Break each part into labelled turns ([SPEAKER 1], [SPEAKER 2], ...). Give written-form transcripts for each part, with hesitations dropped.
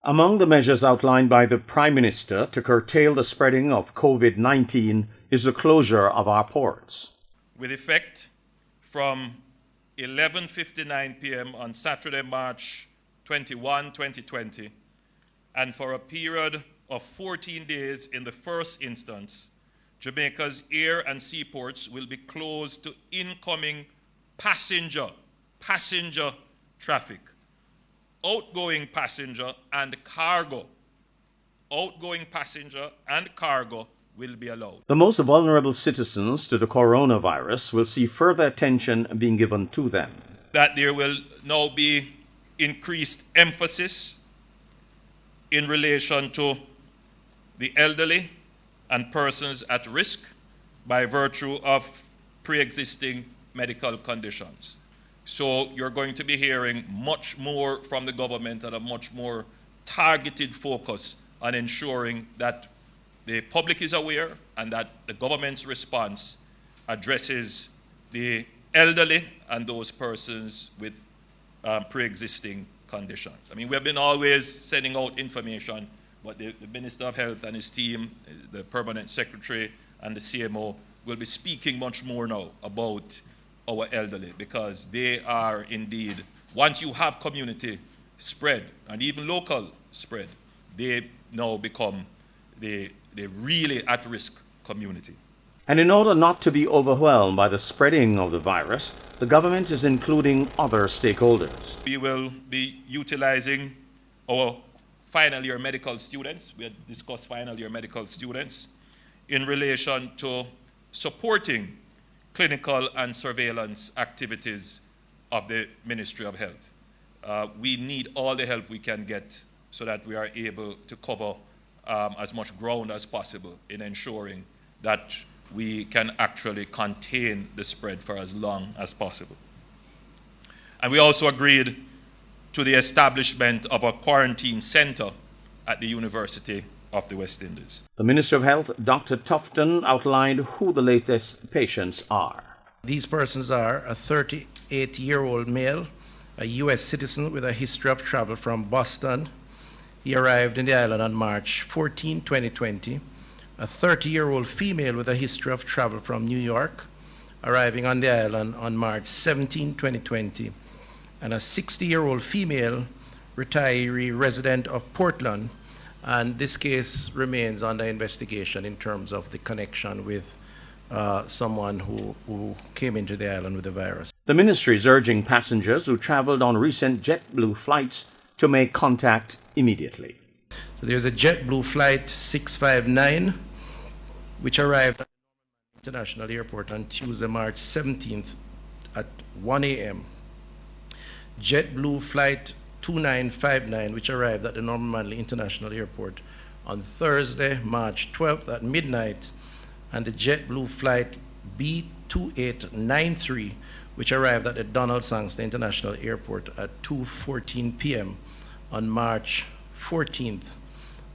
[SPEAKER 1] Among the measures outlined by the Prime Minister to curtail the spreading of COVID-19 is the closure of our ports.
[SPEAKER 2] With effect from 11:59 p.m. on Saturday, March 21, 2020, and for a period of 14 days in the first instance, Jamaica's air and seaports will be closed to incoming passenger traffic, outgoing passenger and cargo. Outgoing passenger and cargo will be allowed.
[SPEAKER 1] The most vulnerable citizens to the coronavirus will see further attention being given to them.
[SPEAKER 2] That there will now be increased emphasis in relation to the elderly and persons at risk by virtue of pre-existing medical conditions. So you're going to be hearing much more from the government and a much more targeted focus on ensuring that the public is aware and that the government's response addresses the elderly and those persons with pre-existing conditions. I mean, we have been always sending out information, but the Minister of Health and his team, the Permanent Secretary and the CMO will be speaking much more now about our elderly, because they are indeed, once you have community spread and even local spread, they now become the really at-risk community.
[SPEAKER 1] And in order not to be overwhelmed by the spreading of the virus, the government is including other stakeholders.
[SPEAKER 2] We will be utilizing our final year medical students. We had discussed final year medical students in relation to supporting clinical and surveillance activities of the Ministry of Health. We need all the help we can get so that we are able to cover as much ground as possible in ensuring that we can actually contain the spread for as long as possible. And we also agreed to the establishment of a quarantine center at the University of the West Indies.
[SPEAKER 1] The Minister of Health, Dr. Tufton, outlined who the latest patients are.
[SPEAKER 3] These persons are a 38-year-old male, a U.S. citizen with a history of travel from Boston. He arrived in the island on March 14, 2020. A 30-year-old female with a history of travel from New York, arriving on the island on March 17, 2020. And a 60-year-old female retiree resident of Portland. And this case remains under investigation in terms of the connection with someone who came into the island with the virus.
[SPEAKER 1] The ministry is urging passengers who traveled on recent JetBlue flights to make contact immediately.
[SPEAKER 3] So there's a JetBlue flight 659, which arrived at International Airport on Tuesday, March 17th at 1 a.m. JetBlue flight 2959, which arrived at the Norman Manley International Airport on Thursday, March 12th at midnight, and the JetBlue flight B2893, which arrived at the Donald Sangster International Airport at 2:14 p.m. on March 14th,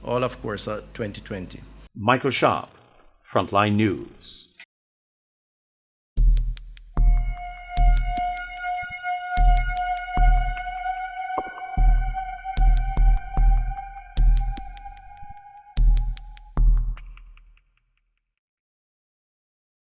[SPEAKER 3] all of course 2020.
[SPEAKER 1] Michael Sharp, Frontline News.